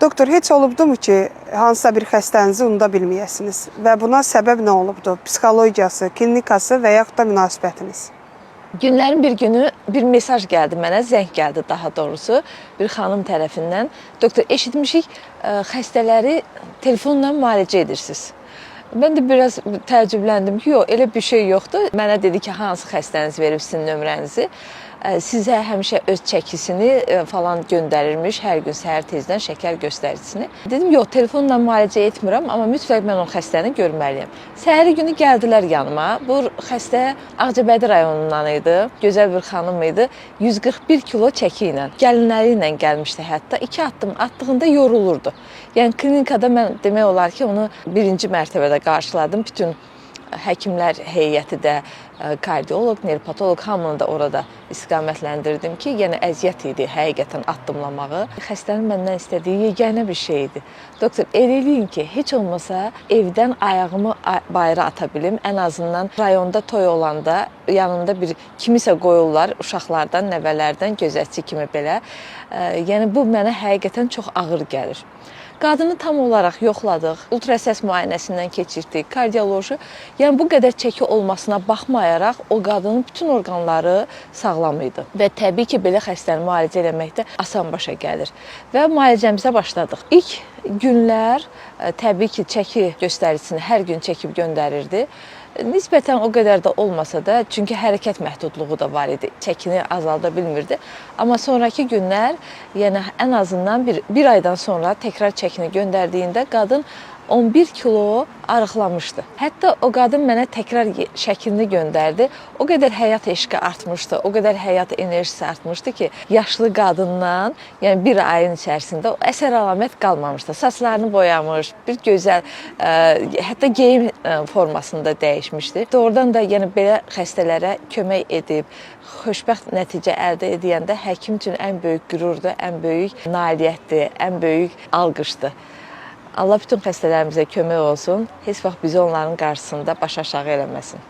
Doktor, heç olubdumu ki, hansısa bir xəstənizi unuda bilməyəsiniz və buna səbəb nə olubdu? Psixologiyası, klinikası və yaxud da münasibətiniz? Günlərin bir günü bir mesaj gəldi mənə, zəng gəldi daha doğrusu bir xanım tərəfindən. Doktor, eşitmişik, xəstələri telefonla müalicə edirsiniz. Mən də biraz təəccübləndim ki, yox, elə bir şey yoxdur. Mənə dedi ki, hansı xəstəniz verib sizin nömrənizi? Sizə həmişə öz çəkisini falan göndərirmiş, hər gün səhər tezdən şəkər göstəricisini. Dedim, yox, telefonla müalicə etmirəm, amma mütləq mən o xəstəni görməliyəm. Səhəri günü gəldilər yanıma. Bu xəstə Ağcabədi rayonundan idi, gözəl bir xanım idi. 141 kilo çəki ilə, gəlinləri ilə gəlmişdi hətta. 2 addım attığında yorulurdu. Yəni klinikada mən demək olar ki, onu birinci mərtəbədə qarşıladım. Bütün həkimlər heyəti də, kardioloq, nevropatoloq hamını da orada istiqamətləndirdim ki, yəni əziyyət idi həqiqətən addımlamağı. Xəstənin məndən istədiyi yeganə bir şey idi. Doktor, elə eləyin ki, heç olmasa evdən ayağımı bayıra ata bilim. Ən azından rayonda toy olanda yanında bir kimisə qoyurlar, uşaqlardan, nəvələrdən, gözətçi kimi belə. Yəni bu mənə həqiqətən çox ağır gəlir. Qadını tam olaraq yoxladıq, ultrasəs müayinəsindən keçirdik, kardioloji. Yəni bu qədər çəki olmasına baxmayaraq o qadının bütün orqanları sağlam idi. Və təbii ki, belə xəstəni müalicə eləməkdə asan başa gəlir. Və müalicəmizə başladıq. İlk günlər təbii ki, çəki göstəricisini hər gün çəkib göndərirdi. Nisbətən o qədər də olmasa da, çünki hərəkət məhdudluğu da var idi, çəkini azalda bilmirdi. Amma sonraki günlər, yəni ən azından bir aydan sonra təkrar çəkini göndərdiyində qadın 11 kilo arıqlamışdı. Hətta o qadın mənə təkrar şəklini göndərdi. O qədər həyat eşqi artmışdı, o qədər həyat enerjisi artmışdı ki, yaşlı qadından, yəni bir ayın içərisində əsər əlamət qalmamışdı. Saçlarını boyamış, bir gözəl, hətta geyim formasında dəyişmişdi. Doğrudan da yəni belə xəstələrə kömək edib, xoşbəxt nəticə əldə edəndə həkim üçün ən böyük qürurdur, ən böyük nailiyyətdir, ən böyük alqışdır. Allah bütün xəstələrimizə kömək olsun, heç vaxt bizi onların qarşısında baş aşağı eləməsin.